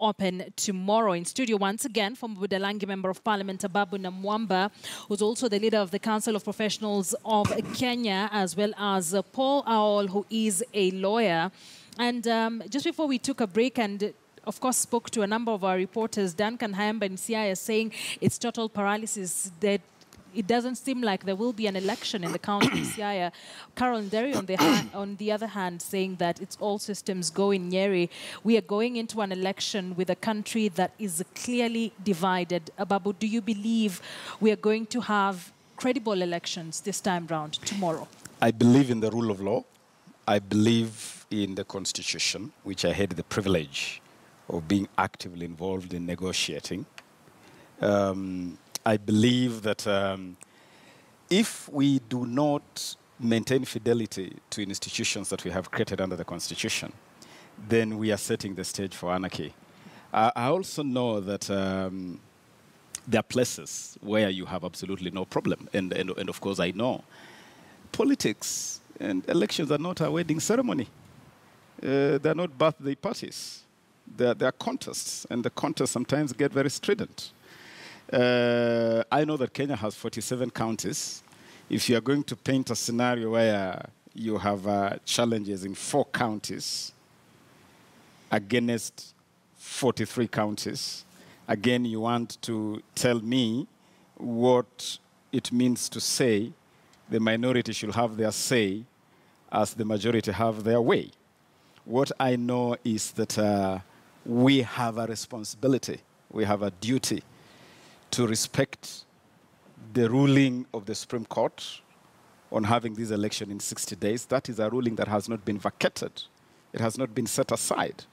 open tomorrow. In studio once again from Budalangi Member of Parliament Ababu Namwamba, who's also the leader of the Council of Professionals of Kenya, as well as Paul Aol, who is a lawyer. And just before we took a break and of course spoke to a number of our reporters, Duncan Hayamba in Siaya saying it's total paralysis, that it doesn't seem like there will be an election in the county of Siaya. Carol Nderi, on the other hand, saying that it's all systems go in Nyeri. We are going into an election with a country that is clearly divided. Ababu, do you believe we are going to have credible elections this time round, tomorrow? I believe in the rule of law. I believe in the Constitution, which I had the privilege of being actively involved in negotiating. I believe that if we do not maintain fidelity to institutions that we have created under the Constitution, then we are setting the stage for anarchy. I also know that there are places where you have absolutely no problem. And of course, I know politics and elections are not a wedding ceremony. They're not birthday parties. They're contests, and the contests sometimes get very strident. I know that Kenya has 47 counties. If you are going to paint a scenario where you have challenges in 4 counties against 43 counties, again, you want to tell me what it means to say the minority should have their say as the majority have their way. What I know is that we have a responsibility, we have a duty to respect the ruling of the Supreme Court on having this election in 60 days. That is a ruling that has not been vacated. It has not been set aside.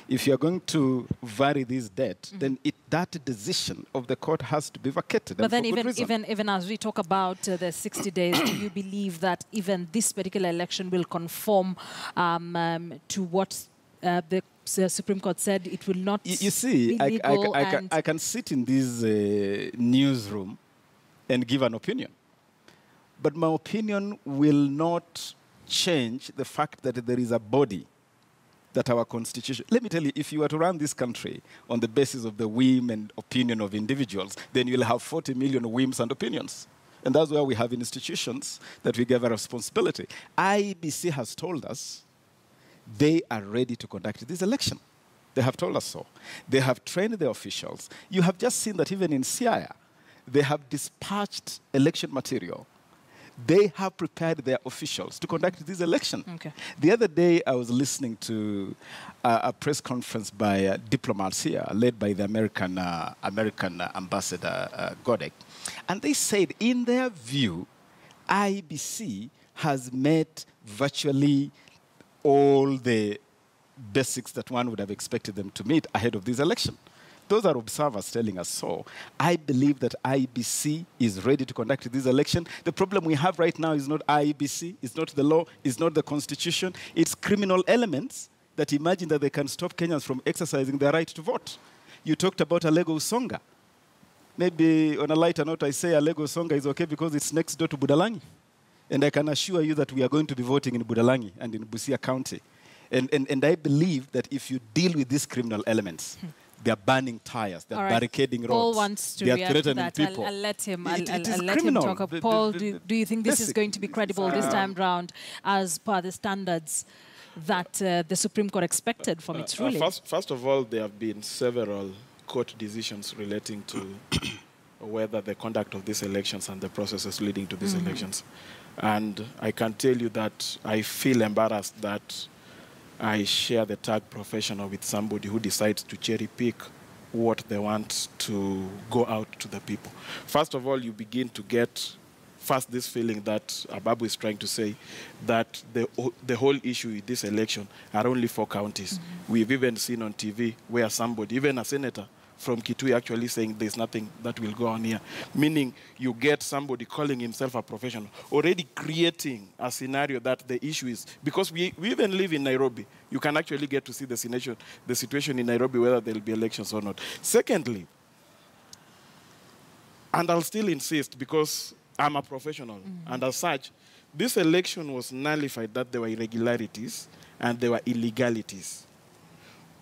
If you're going to vary this date, then that decision of the court has to be vacated. But then even as we talk about the 60 days, do you believe that even this particular election will conform to what the Supreme Court said it will not you see, be legal? I can sit in this newsroom and give an opinion. But my opinion will not change the fact that there is a body that our Constitution... Let me tell you, if you were to run this country on the basis of the whim and opinion of individuals, then you'll have 40 million whims and opinions. And that's why we have institutions that we give a responsibility. IEBC has told us they are ready to conduct this election. They have told us so. They have trained their officials. You have just seen that even in Siaya, they have dispatched election material. They have prepared their officials to conduct this election. Okay. The other day, I was listening to a press conference by diplomats here, led by the American ambassador, Godek. And they said, in their view, IBC has met virtually all the basics that one would have expected them to meet ahead of this election. Those are observers telling us so. I believe that IEBC is ready to conduct this election. The problem we have right now is not IEBC, it's not the law, it's not the Constitution. It's criminal elements that imagine that they can stop Kenyans from exercising their right to vote. You talked about Alego Usonga. Maybe on a lighter note, I say Alego Usonga is okay because it's next door to Budalangi. And I can assure you that we are going to be voting in Budalangi and in Busia County. And I believe that if you deal with these criminal elements, they're burning tires, they're barricading roads, Paul wants to they're threatening that. people. I'll let him. It I'll is let him criminal. talk. Paul, do you think this is going to be credible this time round as per the standards that the Supreme Court expected from its ruling? First of all, there have been several court decisions relating to whether the conduct of these elections and the processes leading to these elections. And I can tell you that I feel embarrassed that I share the tag professional with somebody who decides to cherry pick what they want to go out to the people. First of all, you begin to get first this feeling that Ababu is trying to say that the whole issue with this election are only 4 counties. We've even seen on TV where somebody, even a senator from Kitui, actually saying there's nothing that will go on here. Meaning you get somebody calling himself a professional, already creating a scenario that the issue is, because we even live in Nairobi, you can actually get to see the situation in Nairobi, whether there will be elections or not. Secondly, and I'll still insist because I'm a professional, and as such, this election was nullified that there were irregularities and there were illegalities.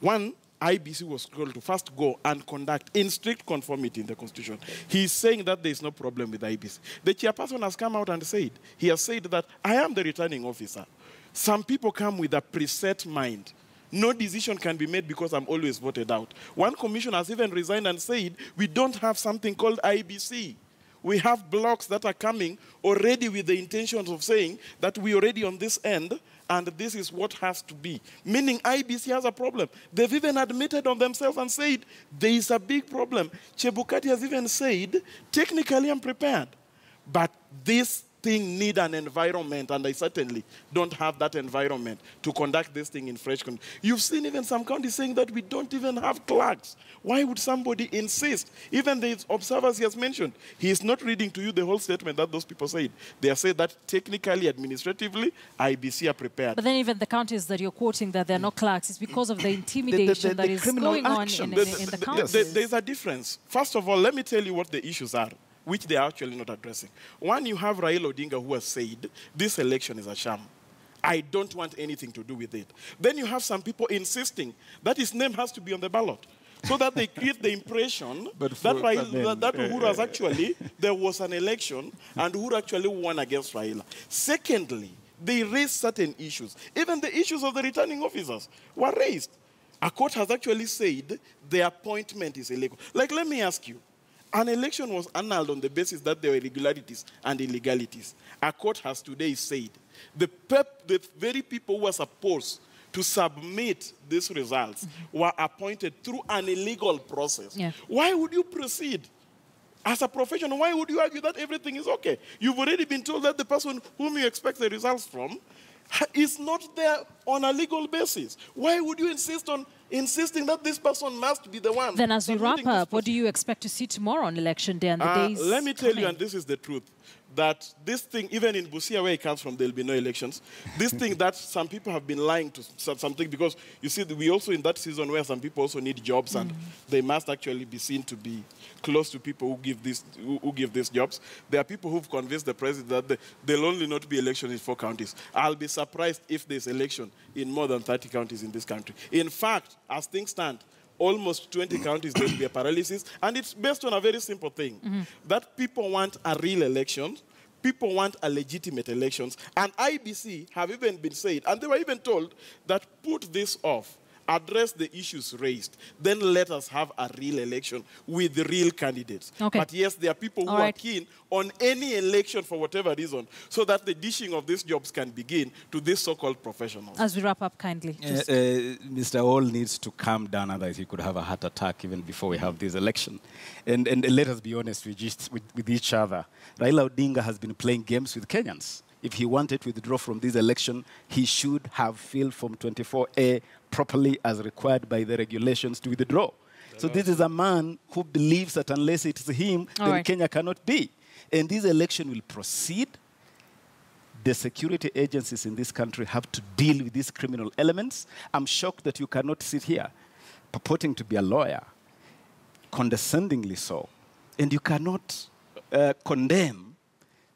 One, IBC was told to first go and conduct in strict conformity in the Constitution. He's saying that there is no problem with IBC. The chairperson has come out and said, he has said that I am the returning officer. Some people come with a preset mind. No decision can be made because I'm always voted out. One commissioner has even resigned and said, we don't have something called IBC. We have blocks that are coming already with the intentions of saying that we're already on this end and this is what has to be. Meaning IBC has a problem. They've even admitted on themselves and said, there is a big problem. Chebukati has even said, technically I'm prepared, but this thing need an environment, and I certainly don't have that environment to conduct this thing in fresh condition. You've seen even some counties saying that we don't even have clerks. Why would somebody insist? Even the observers he has mentioned, he is not reading to you the whole statement that those people said. They are saying that technically, administratively, IBC are prepared. But then even the counties that you're quoting that there are no clerks, it's because of the intimidation that is going on in the counties. There's a difference. First of all, let me tell you what the issues are, which they are actually not addressing. One, you have Raila Odinga who has said, this election is a sham. I don't want anything to do with it. Then you have some people insisting that his name has to be on the ballot, so that they create the impression that Uhuru has actually, there was an election and Uhuru actually won against Raila. Secondly, they raised certain issues. Even the issues of the returning officers were raised. A court has actually said the appointment is illegal. Like, let me ask you, an election was annulled on the basis that there were irregularities and illegalities. A court has today said the very people who were supposed to submit these results were appointed through an illegal process. Yeah. Why would you proceed? As a professional, why would you argue that everything is okay? You've already been told that the person whom you expect the results from is not there on a legal basis. Why would you insist on insisting that this person must be the one? Then as we wrap up, what do you expect to see tomorrow on election day and the days Let me tell you, and this is the truth, that this thing, even in Busia where it comes from, there will be no elections. This thing that some people have been lying to something, because you see, we also in that season where some people also need jobs and they must actually be seen to be close to people who give these jobs. There are people who've convinced the president that there'll only not be elections in 4 counties. I'll be surprised if there's election in more than 30 counties in this country. In fact, as things stand, almost 20 counties there will be a paralysis, and it's based on a very simple thing, that people want a real election, people want a legitimate elections, and IBC have even been said, and they were even told that put this off, address the issues raised, then let us have a real election with real candidates. Okay. But yes, there are people who are keen on any election for whatever reason, so that the dishing of these jobs can begin to these so-called professionals. As we wrap up, kindly. Mr. Hall needs to calm down, otherwise he could have a heart attack even before we have this election. And let us be honest with each other. Raila Odinga has been playing games with Kenyans. If he wanted to withdraw from this election, he should have filled Form 24A properly as required by the regulations to withdraw. So this is a man who believes that unless it is him, then Kenya cannot be. And this election will proceed. The security agencies in this country have to deal with these criminal elements. I'm shocked that you cannot sit here purporting to be a lawyer, condescendingly so, and you cannot condemn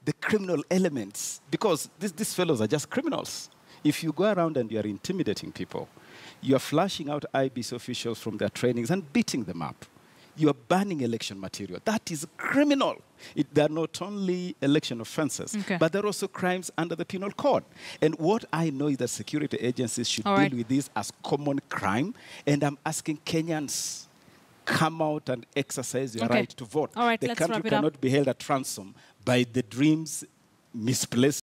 the criminal elements, because these fellows are just criminals. If you go around and you are intimidating people, you are flashing out IBC officials from their trainings and beating them up. You are banning election material. That is criminal. They are not only election offenses, but they're also crimes under the penal code. And what I know is that security agencies should deal with this as common crime. And I'm asking Kenyans, come out and exercise your right to vote. The country cannot be held at ransom by the dreams misplaced